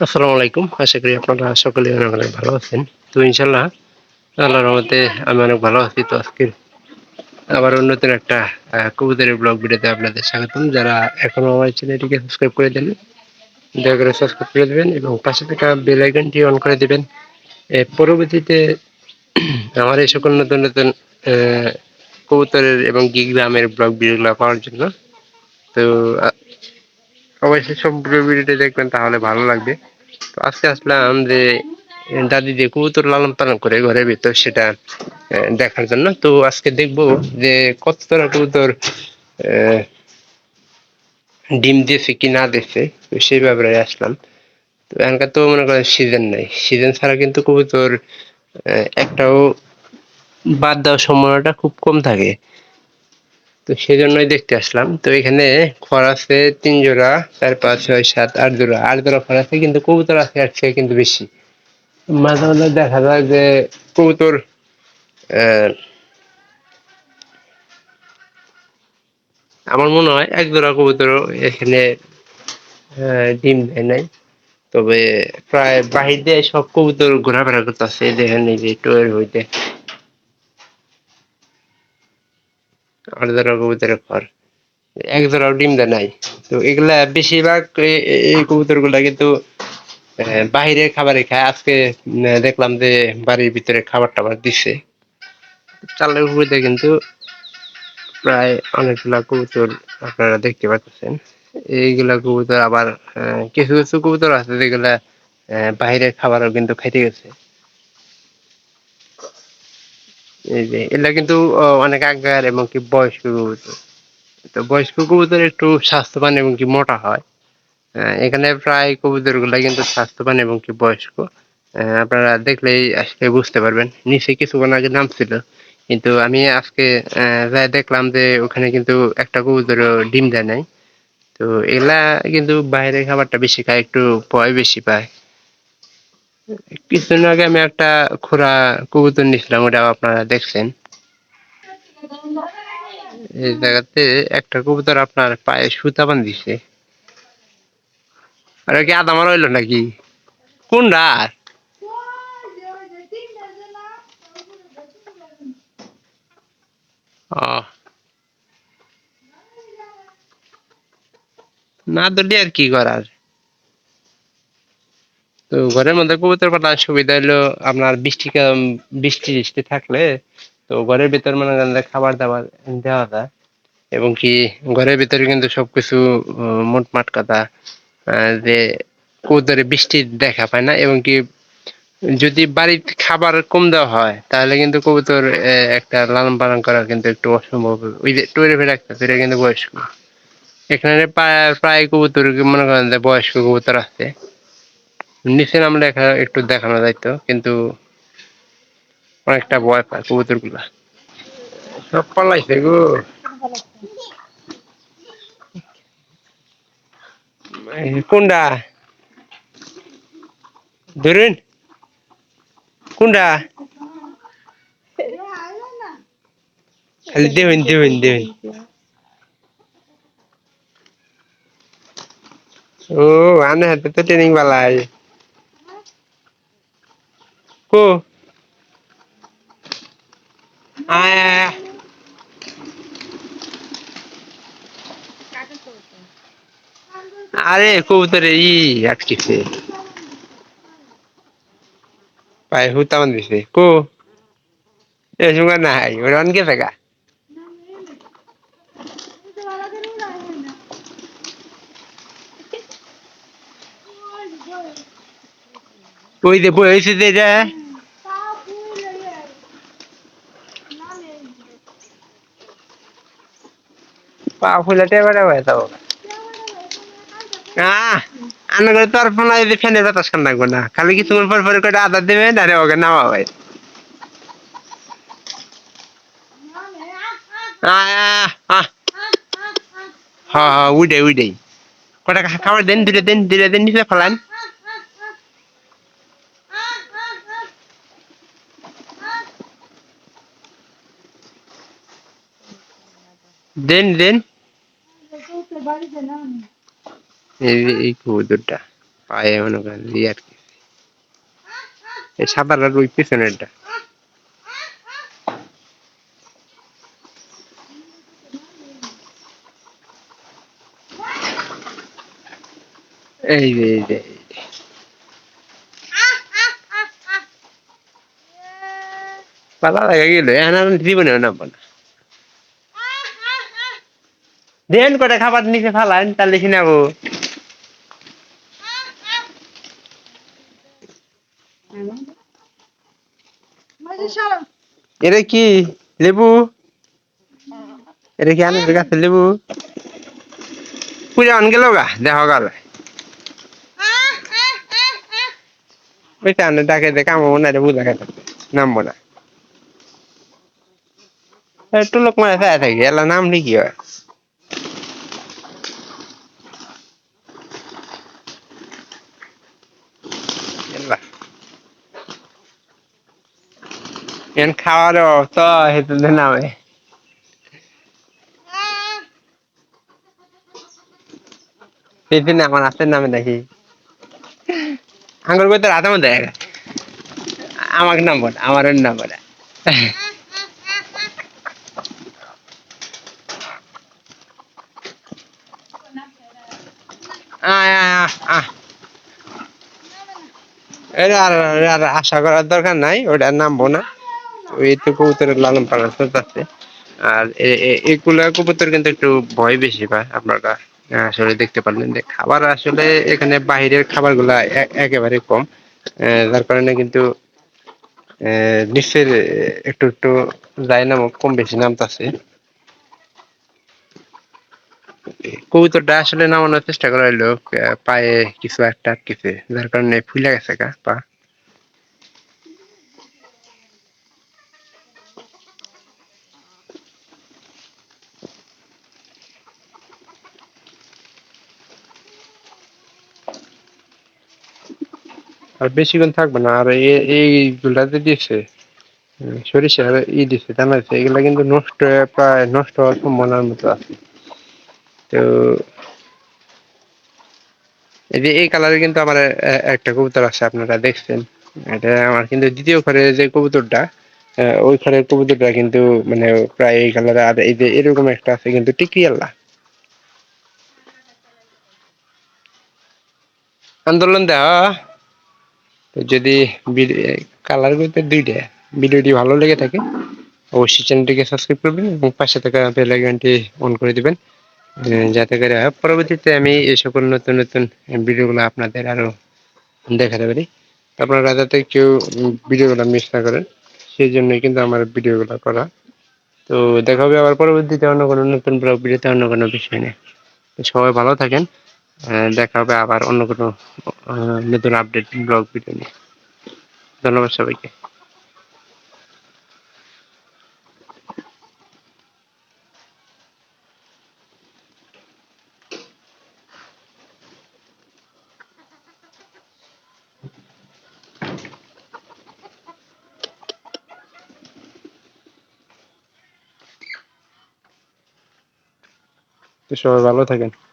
আসসালামু আলাইকুম। আশা করি আপনারা সকলেই অনেক ভালো আছেন। তো ইনশাআল্লাহ আল্লাহর রহমতে আমি অনেক ভালো আছি। তো আজকে আবারও নতুন একটা কবুতরের ব্লগ ভিডিওতে আপনাদের স্বাগতম। যারা এখনো আমার চ্যানেলটিকে সাবস্ক্রাইব করে দেননি, দয়া করে সাবস্ক্রাইব করে দেবেন এবং পাশে থাকা বেল আইকনটি অন করে দিবেন। পরবর্তীতে আমার এই সকল নতুন নতুন কবুতরের এবং গ্রামের ব্লগ ভিডিওগুলো পাওয়ার জন্য। তো অবশ্যই সম্পূর্ণ ভিডিওটি দেখবেন, তাহলে ভালো লাগবে। তো আজকে আসলাম যে দাদি যে কবুতর লালন পালন করে ঘরের ভিতর, সেটা দেখার জন্য। তো আজকে দেখবো যে কত তোরা কবুতর আহ, ডিম দিয়েছে কি না দিয়েছে, তো সেই ব্যাপারে আসলাম। তো এখানকার তো মনে করেন সিজন নাই, সিজন ছাড়া কিন্তু কবুতর একটাও বাদ দেওয়ার সম্ভাবনাটা খুব কম থাকে। তো সেই জন্যই দেখতে আসলাম। তো এখানে খড় আছে 3 জোড়া, 4, 5, 6, 7, 8 জোড়া, 8 জোড়া খড় আছে, কিন্তু কবুতর আছে এর চেয়ে কিন্তু বেশি। মাঝে মাঝে দেখা যায় যে কবুতর আহ, আমার মনে হয় 1 জোড়া কবুতর এখানে ডিম দেয় নাই। তবে প্রায় বাহির দিয়ে সব কবুতর ঘোরাফেরা করতেছে, দেখেন এই যে টয়ের হইতে 8 জোড়া কবুতরের পর 1 জোড়াও ডিম দেয় নাই। তো এগুলা বেশিরভাগ এই কবুতর গুলা কিন্তু বাহিরের খাবারই খায়। আজকে দেখলাম যে বাড়ির ভিতরে খাবার টাবার দিচ্ছে চালের উপরে, কিন্তু প্রায় অনেকগুলা কবুতর আপনারা দেখতে পাচ্ছেন। এইগুলা কবুতর আবার কিছু কিছু কবুতর আছে যেগুলা বাহিরের খাবারও কিন্তু খাইতে গেছে। এই যে এগুলা কিন্তু অনেক আগেকার এবং কি বয়স্ক কবুতর। তো বয়স্ক কবুতর একটু স্বাস্থ্যবান এবং কি মোটা হয়। এখানে প্রায় কবুতর গুলা কিন্তু স্বাস্থ্যবান এবং কি বয়স্ক। আপনারা দেখলেই আসলে বুঝতে পারবেন। নিচে কিছুক্ষণ আগে নামছিল, কিন্তু আমি আজকে যাই দেখলাম যে ওখানে কিন্তু একটা কবুতরও ডিম দেয় নাই। তো এগুলা কিন্তু বাইরের খাবারটা বেশি খায়, একটু ভয় বেশি পায়। কিছুদিন আগে আমি একটা খোরা কবুতর নিছিলাম, ওটাও আপনারা দেখছেন। এই জায়গাতে একটা কবুতর আপনার পায়ে সুতা বান্ধিছে। আর কি আদা মারা হইলো নাকি? কোনটা? ও, না ধরলে আর কি করার। তো ঘরের মধ্যে কবুতর পালার সুবিধা হলো আপনার বৃষ্টি টিষ্টি থাকলে তো ঘরের ভিতর মনে করেন যে খাবার দাবার দেওয়া যায়, এবং কি ঘরের ভিতরে কিন্তু সবকিছু মোটমাট কথা যে কবুতরে বৃষ্টি দেখা পায় না। এবং কি যদি বাড়িতে খাবার কম দেওয়া হয় তাহলে কিন্তু কবুতর একটা লালন পালন করা কিন্তু একটু অসম্ভব। ওই যে টুরে ফেরে রাখতেছে, এটা কিন্তু বয়স্ক। এখানে প্রায় প্রায় কবুতর মনে করেন যে বয়স্ক কবুতর আছে, নিচে নামলে একটু দেখানো যাইতো, কিন্তু অনেকটা ভয় পায় কবুতর গুলা। সব পালাইছে গো। কোনটা ধরুন, কোনটা খালি দেবেন দেবেন দেবেন। ও, আনে হাতে তো ট্রেনিং বালাই কো। আয় আয়, আয়। আরে কবুতরে আটকেছে, পায়ে হুতা বান্ধিছে কো। এ সঙ্গে নাই ওরা অনকে থাকা। ওই যে বই হয়েছে যে এটা পা ফুলাতে এবারে হয়ে যাবো। আহ আনা করে তোর ফোন যদি ফ্যানের বাতাস খান লাগবো না, খালি কিছুক্ষণ পর পর করে আদা দেবেন আরে ওকে নামা হয়। আহ আহ আহ, হ্যাঁ হ্যাঁ উইডাই উইডাই। কটা খাবার দেন, দুটো দেন নিচে ফেলান। দেন দেন। এই কবুতরটা পায়ে মনে করেন দিয়ে আর কি এই সাদার আর ওই পিছনেরটা এই যে পালা লাগা গেল এখন আর জীবনেও নামবো না দেন করে খাবার নিচে ফালান তাহলে কি নেবো এটা কি লেবু এটা কি আনার গাছের লেবু পূজা অন গেল গা দেখা গেল ওই টানে ডাকে দেখে আমার মনে হয় বুঝা গেল নামবো না একটু লোক মারা চায় থাকি এলা নাম লিখি হয় এলা এন খাওয়ার তো হেতু নামে সেদিন আমার হাতের নামে দেখি আঙ্গুর করতে রাতের মধ্যে আমাকে নামবো না আমার নামবো না আয় আয় আহ এটা আর আশা করার দরকার নাই ওটা নামবো না ওই তো কবুতরের লালন পালন চলতেছে আর এগুলা কবুতর কিন্তু একটু ভয় বেশি পায় আপনারা আসলে দেখতে পারলেন যে খাবার আসলে এখানে বাইরের খাবার গুলা একেবারে কম যার কারণে কিন্তু নিশ্চয় একটু একটু যায় নামক কম বেশি নামতাছে কবুতরটা আসলে নামানোর চেষ্টা করা হইলো পায়ে কিছু একটা আটকেছে যার কারণে ফুলে গেছে গা পা আর বেশিক্ষণ থাকবে না আর এইগুলা যে দিয়েছে সরিষার দিছে জানাইছে এগুলা কিন্তু নষ্ট হয়ে প্রায় নষ্ট হওয়ার সম্ভাবনার মতো আছে তো এই যে এই কালারে কিন্তু আমার একটা কবুতর আছে আপনারা দেখছেন এটা আমার কিন্তু দ্বিতীয় ঘরে যে কবুতরটা ওই ঘরের কবুতরটা কিন্তু মানে প্রায় এই কালারে আর এই যে এরকম একটা আছে কিন্তু টিকিয়াল্লা আন্দোলন দেওয়া যদি কালার করতে দুইটা ভিডিওটি ভালো লেগে থাকে অবশ্যই চ্যানেলটিকে সাবস্ক্রাইব করবেন এবং পাশে থাকা বেল আইকনটি অন করে দিবেন যাতে করে পরবর্তীতে আমি এই সকল নতুন নতুন ভিডিওগুলো আপনাদের আরো দেখাতে পারি আপনারা যাতে কেউ ভিডিওগুলো মিস না করেন সেই জন্যই কিন্তু আমার ভিডিওগুলো করা তো দেখা হবে আবার পরবর্তীতে অন্য কোনো নতুন ব্লগ ভিডিওতে অন্য কোনো বিষয় নিয়ে সবাই ভালো থাকেন দেখা হবে আবার অন্য কোনো নতুন আপডেট ব্লগ ভিডিও নিয়ে ধন্যবাদ সবাইকে তো সবাই ভালো থাকেন